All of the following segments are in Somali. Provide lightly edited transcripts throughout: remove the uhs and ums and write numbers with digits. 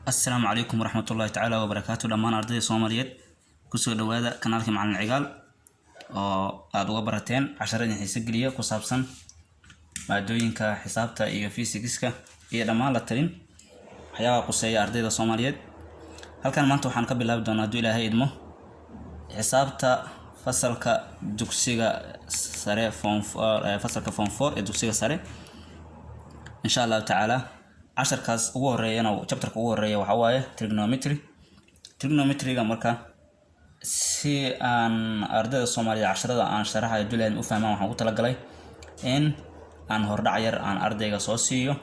السلام عليكم ورحمة الله تعالى وبركاته. دمان أرضي سوماليات كسو دوادا كنالك معلن عقال aad uga barateen casharada xiiso geliya ku saabsan maadooyinka xisaabta iyo fiisigiska iyo dhammaan la talin waxyaabaha quseeya ardayda Soomaaliyeed. Halkan maanta waxaan ka bilaabi doonaa hadduu Ilaahay idmo xisaabta fasalka dugsiga sare fasalka form 4 ee dugsiga sare insha Allah taala. casharkaas ugu horeeyana chapterka ugu horeeya waxa waaye trigonometry-ga marka si aan ardayda Soomaaliyeed casharada aan sharaxayo duleen u fahmaan waxaan ku talagalay in aan hordhac yar aan ardayga soo siiyo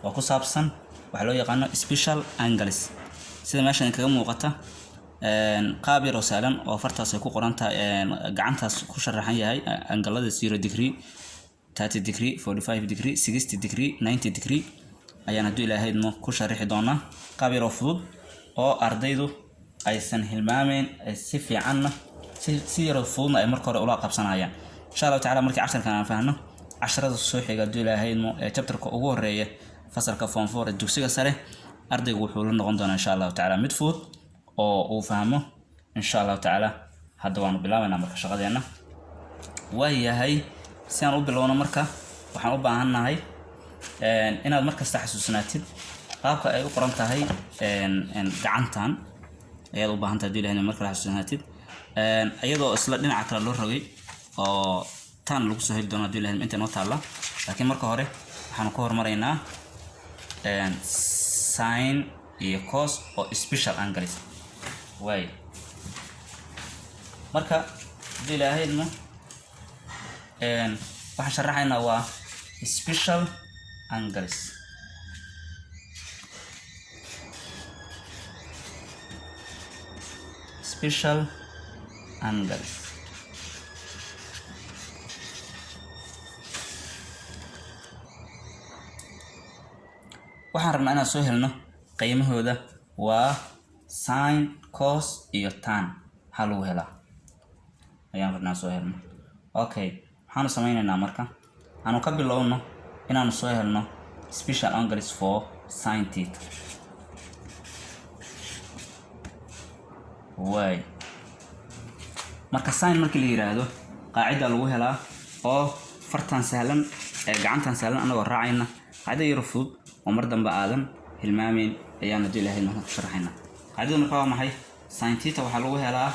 oo ku saabsan waxa loo yaqaan special angles. sida meeshan kaga muuqata qaab yar oo sahlan oo fartaas ay ku qoran tahay gacantaas ku sharaxan yahay angalada 0 degree 30 degree 45 degree 60 degree 90 degree ayaan hadduu Ilaahay idmo ku sharaxi doonaa qaab yar oo fudud oo ardaydu aysan hilmaameen si fiicanna si yar fududna ay marka hore ula qabsanayaan insha Allah taala. markii casharkan aan faahno casharada soo xiga hadduu Ilaahay idmo ee chapterka ugu horeeya fasalka form 4 ee dugsiga sare ardaygu wuxuu la noqon doonaa insha Allah taala mid fudud oo uu fahmo insha Allah taala. hadda waan bilaabaynaa marka shaqadeena waayahay si aan u bilowno marka waxaan u baahanahay inaad markasta xasuusnaatid qaabka ay u qoran tahay gacantan ayaad u baahan tahay haddii Ilaahay marka xasuusnaatid iyadoo isla dhinaca kale loo rogay oo tan lagu soo heli doono haddii Ilaahay inta noo taala. laakiin marka hore waxaan ku hormaraynaa sin iyo cos oo special angles way marka haddii Ilaahay waxaan sharaxaynaa waa special angles. special angles waxaan rabnaa inaan soo helno qiimahooda waa sin cos iyo tan hal lagu helaa ayaan rabnaa soo helno. okay waxaanu sameynaynaa marka aanu ka bilowno inaanu soo helno special angles for sin theta. way marka sin markii la yiraahdo qaacida lagu helaa oo fartan sahlan ee gacantan sahlan anagoo raacayna qaacida yar fudud oo mar dambe aadan hilmaameen ayaan haddii Ilaahay noo sharaxaynaa. qaacida marka waa maxay? sin theta waxa lagu helaa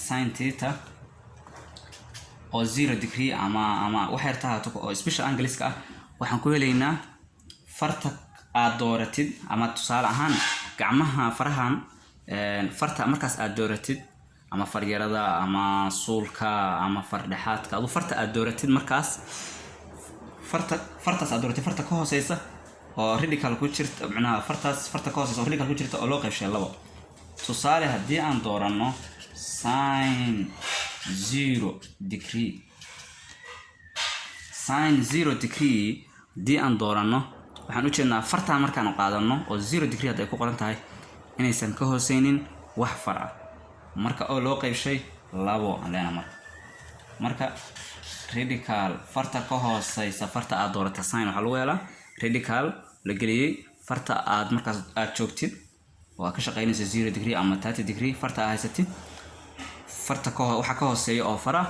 sin theta oo 0 degree ama waxa yarta haato oo special angles ka ah waxaan ku helaynaa farta aad dooratid ama tusaale ahaan gacmaha farahan farta markaas aad dooratid ama faryarada ama suulka ama fardhaxaadka adu farta aad dooratid markaas fartaas aad dooratid farta ka hooseysa oo radical ku jirta macnaha farta ka hooseysa oo radical ku jirta oo loo qaybshay labo. tusaale haddii aan doorano sin 0 degree haddii aan doorano waxaan u jeednaa fartaan markaan qaadano oo 0 degree hadday ku qoran tahay inaysan ka hooseynin wax far ah marka oo loo qaybshay labo leena marka radical farta ka hooseysa farta aad dooratay sin waxa lagu helaa radical la geliyay farta aad markaas aad joogtid waa ka shaqeynaysa 0 degree ama 30 degree farta aad haysatid farta waxa ka hooseeya oo fara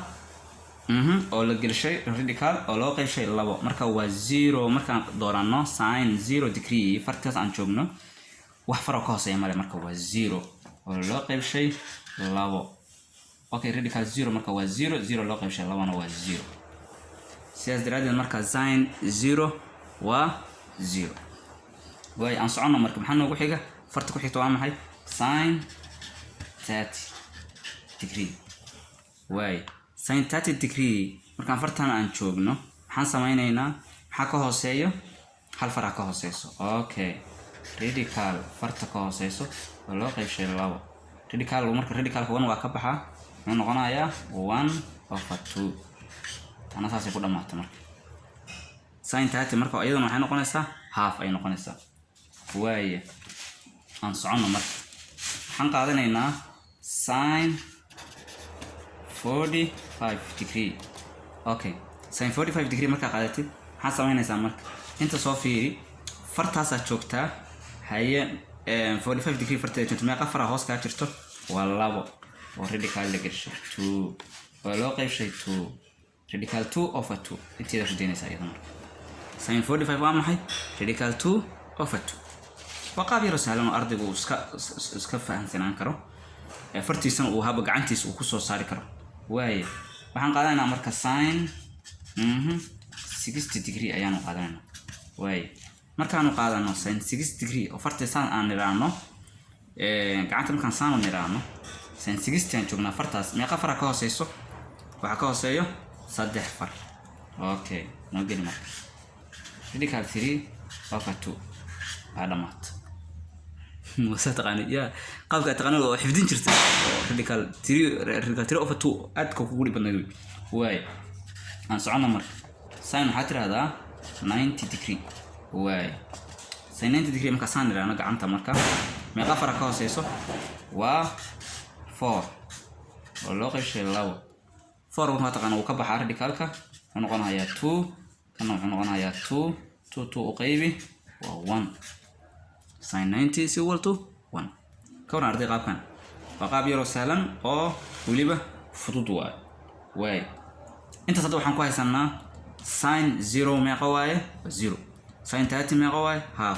oo la gelishay radical oo loo qaybshay labo marka waa 0 markaan doorano sin 0 degree fartaas aan joogno wax faro ka hooseeya male marka waa 0 oo loo qaybshay labo. okay radical 0 marka waa 0 loo qaybshay labana waa 0 sidaas daraadeed marka sin 0 waa 0. way aan socono marka maxaa noogu xiga farta ku xigta waa maxay sin 30 degree. way sin 30 degree markaan fartan aan joogno waxaan sameynaynaa maxaa ka hooseeyo hal far ka hooseyso. okay radical farta ka hooseyso oo loo qaybshay labo radical marka radical 1 waa ka baxaa wuxuu noqonayaa 1/2 tana saas ku dhamaatay marka sin 30 marka iyaduna waxay noqonaysaa half ay noqonaysaa. way aan socono marka waxaan qaadanaynaa sin 45 degree. okay sin 45 degree marka qaadatid waxaan sameynaysaa marka inta soo fiiri fartaas aad joogtaa هي 45 degree فرتة جنت ما قفرة هوس كاتشرته والله radical لقرش 2 ولو قيش 2 radical 2 over 2 انتي ده شديني سايدا sin 45 وعم حي radical 2 over 2 وقابي رسالة أرضي وسكفة هنسين عنكرو فرتي سنة وهابق عنتيس وكسو صاري كرو واي waxaan qaadanaynaa marka sin 60 degree ayaanu qaadanaynaa way markaanu qaadano sin 60 degree oo fartiisaan aan niraano gacanta markaan saan niraano sin 60 aan joognaa fartaas meeqa far ka hooseyso waxa ka hooseeyo 3 far okay noo geli marka radical 3 over 2 adamaat وستقاني يا قابك تقاني لو حفظين جرت راديكال 3 اوف 2 ادك كوغري بدنيد واي ان سعنا مر ساين حاتر هذا 90 degree واي ساين 90 degree marka saan iraano gacanta marka meeqa fara ka hooseyso waa 4 oo loo qeyshay 2 4 ma taqaan uu ka baxaa radicalka wuxuu noqonayaa 2 kana wuxuu noqonayaa 2 2 u qaybi waa 1 sin 90 is equal to 1 كون أرضي قاب كان وقاب يرو سالم أو وليبه فضود واي أنت صدق حنكوه سنة sin 0 ميقواي 0 sin 30 ميقواي half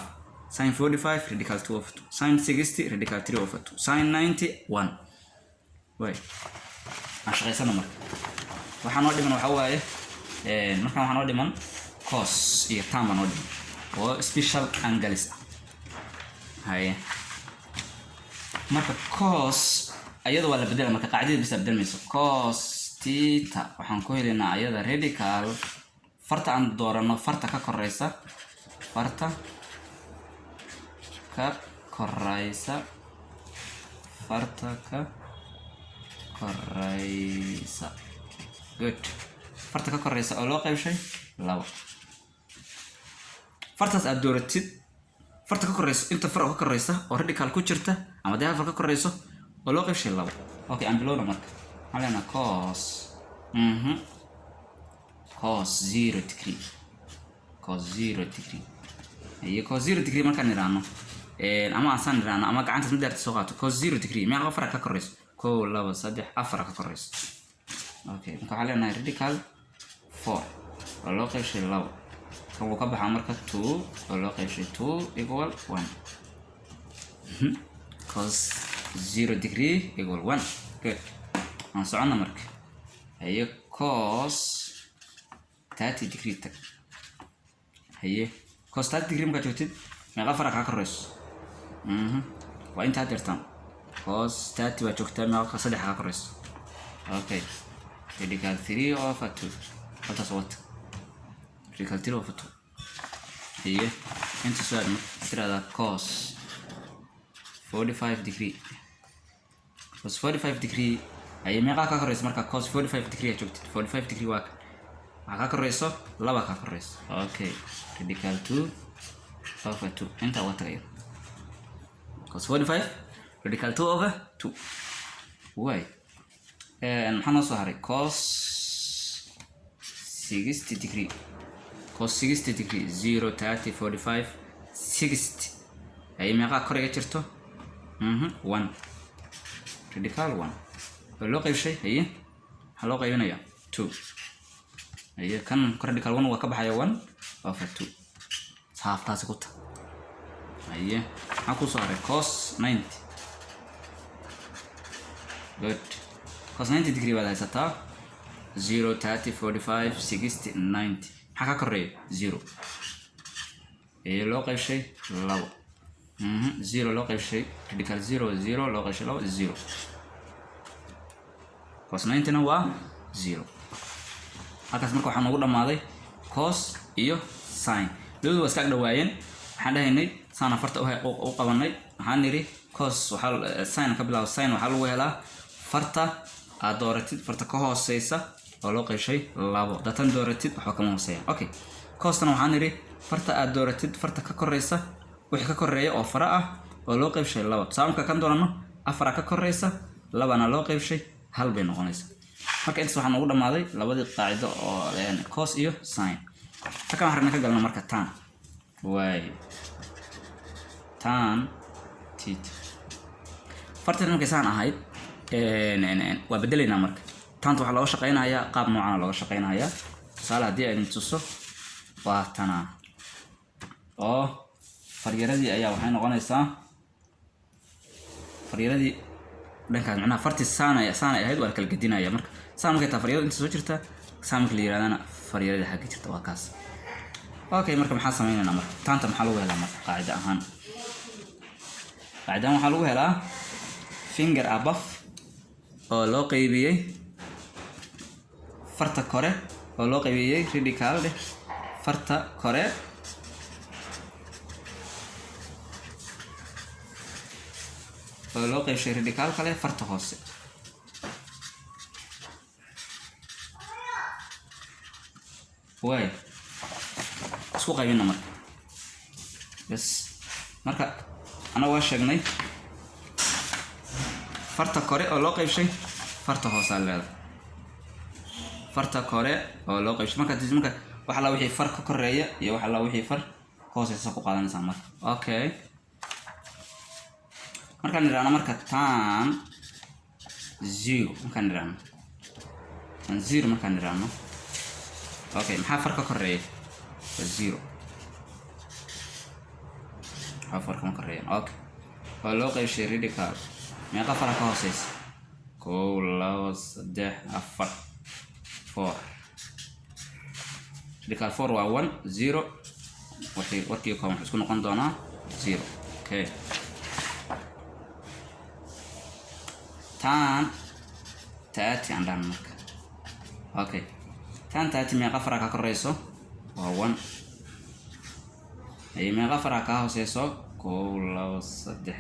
sin 45 radical 2 of 2 sin 60 radical 3 of 2 sin 90 1 واي عشان سنة مرة وحنودي من وحواي مرة وحنودي من cos يتام نودي و special angles هاي marka cos ayadu waa la bedela marka qaacidada bis beddelmayso cos theta waxaan ku helaynaa ayada radical farta aan doorano farta ka koreysa good farta ka koreysa oo loo qaybshay 2 fartaas aad dooratid farta ka koreyso inta far ka koreysa oo radical ku jirta ama dee far ka koreyso oo loo qeybshay 2 okay aan bilowna marka halena cos cos 0 degree ay cos 0 degree marka niraano ama asan niraano ama gacanta mid darti soo qaato cos 0 degree meeqa far ka koreyso 1 2 3 4 ka koreyso okay marka halena radical 4 oo loo qeybshay 2 كم وكبح عمرك 2 ولو قيش 2 equal 1 cos 0 degree equal 1 good هنسعنا مرك هي cos 30 degree تك هي cos 30 degree مكتوبتين ما غفرك هكرس وانت هترتم cos 30 وجوكتا ما غفصلي هكرس اوكي radical 3 of 2 وتصوت radical 3 of 2 هي انت سؤال ترى cos 45 degree cos 45 degree هي ما ka koreyso marka cos 45 degree joogtid 45 degree waa ka koreyso 2 ka koreyso okay radical 2 over 2 inta waa tagay cos 45 radical 2 over 2 way maxaa soo haray cos 60 degree cos 60 degree 0 30 45 60 هي ما كوريجا جرتو 1 radical 1 لو قيب شيء هي هلو قيبنا 2 هي كان radical 1 وكبحايا 1 over 2 half تاس كوتا هي اكو صار cos 90 good cos 90 degree ولا ستا 0 30 45 60 90 حكا كوري 0 ايه لو قيب شيء 2 0 لو قيب شيء radical 0 0 لو قيب شيء 0 cos 90 waa 0 halkaas marka waxaan ugu dhamaaday cos iyo sin labadu waa iska dhawaayeen waxaan dhahaynay sin farta u qabanay waxaan niri cos waxa sin ka bilaabo sin waxa lagu helaa farta aad dooratid farta ka hooseysa oo loo qeyshay 2 datan dooratid waxa ka hooseeya okay cos tan waxaan niri farta aad dooratid farta ka koreysa wixii ka koreeya oo fara ah oo loo qeyshay 2 saamka kan doonano afar ka koreysa 2 na loo qeyshay hal bay noqonaysa marka inta waxaan ugu dhamaaday labadii qaacido oo cos iyo sin halka waxaan ka galnaa marka tan way tan theta fartan markay saan ahayd waa bedelayna marka tanta waxa loo shaqeynayaa qaab noocan loo shaqeynayaa tusaale hadii ay tuso waa tana oo faryaradii ayaa waxay noqonaysaa faryaradii dhankaan macnaha farti saan ay ahayd waa kala gadinaya marka saan markay taa faryada inta soo jirta saan markii la yiraahdo faryada xagga jirta waa kaas okay marka maxaa sameeynaa marka tanta maxaa lagu helaa marka qaacida ahaan waxaa lagu helaa finger above oo loo qaybiyay farta kore oo loo qaybiyay radical farta kore oo loo qaybiyay radical kale farta hoose way isku qaybina marka bas marka ana waa sheegnay farta kore oo loo qaybshay farta hoose leedahay farta kore oo loo qaybshay marka waxa la wixii far ka koreeya iyo waxa la wixii far hooseysa ku qaadanaysa marka okay marka niraana marka tan 0 marka niraana tan 0 marka niraana okay maxaa far ka koreeya 0 afar ka koreeya okay oo loo qaybshay radical meeqa far ka hooseysa 1 2 3 4 radical 4 waa 1 0 warkii ka isku noqon doona 0 okay tan 30 andaan marka okay tan 30 meeqa far ka koreyso waa 1 ay meeqa far ka hooseyso 1 2 3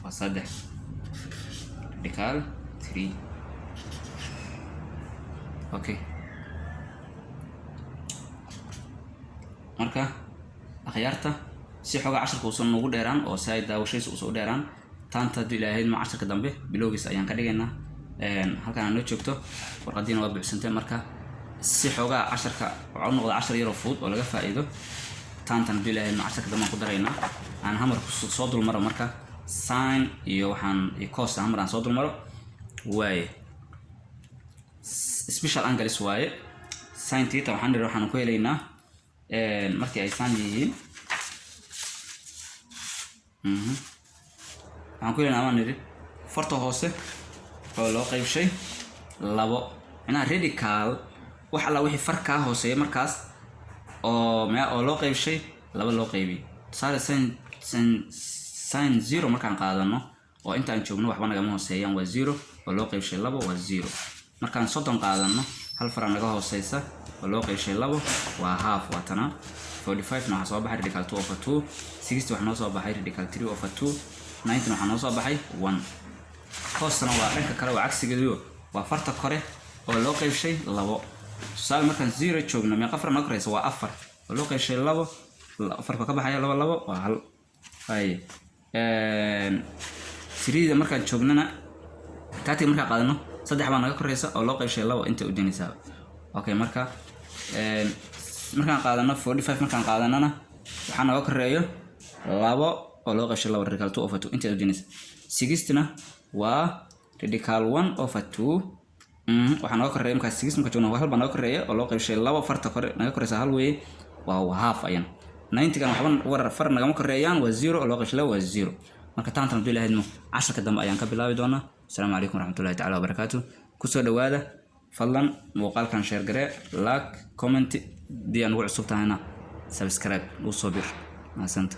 waa 3 radical 3 okay marka akhyaarta si xoga 10 ku soo ugu dheeraan oo say daawashaysu soo dheeraan tanta ilaahay ma 10 ka dambe bilowgiis ayaan ka dhigaynaa halkan aan joogto warqadiina waa buuxsantay marka si xoga 10 ka oo noqdo 10 yar oo fudud oo laga faa'iido tantan ilaahay ma 10 ka dambe ku daraynaa aan hamar ku soo dul maro marka sin iyo waxaan cos hamar aan soo dul maro way special angles waaye sin theta waxaan ku helaynaa markii ay san yihiin waxaan ku helaynaa ama niri farta hoose oo loo qaybshay labo ina radical waxa la wixii farka hooseeya markaas oo loo qaybshay laba loo qaybiyo tusaale sin 0 markaan qaadano oo intaan joogno waxba naga hooseeyaan waa 0 oo loo qaybshay labo waa 0 markaan 30 qaadano hal far naga hooseysa oo loo qaybshay labo waa half waa tana 45 waxa soo baxay radical 2 over 2 60 waxa noo soo baxay radical 3 over 2 90 waxa noo soo baxay 1 cosna waa dhanka kale waa cagsigeedu waa farta kore oo loo qaybshay labo tusaale markaan 0 joogno meeqa far naga koreysa waa 4 oo loo qaybshay labo farka ka baxaya labo waa hal ay siriida markaan joognana taati markaan qaadano 3 baa naga koreysa oo loo qaybshay labo inta u dinaysa okay marka markaan qaadano 45 markaan qaadanana waxa naga koreeyo labo oo loo qaybshay labo radical 2 over 2 inta u dinaysa 60 na waa radical 1 over 2 waxa naga koreeyo marka 60 markaan joogno hal baa naga koreeyo oo loo qaybshay labo farta kore naga koreysa hal way waa half ayan 90 kan waxban warar far naga koreeyaan waa 0 oo loo qaybshay waa 0 marka taantan ilaahay 10 ka dambe ayaan ka bilaabi doonaa السلام عليكم ورحمة الله تعالى وبركاته كسر دواده فضلا وقال كان شير قراء لايك كومنت دي أنواع صوتها هنا سبسكرايب وصبر ما سنت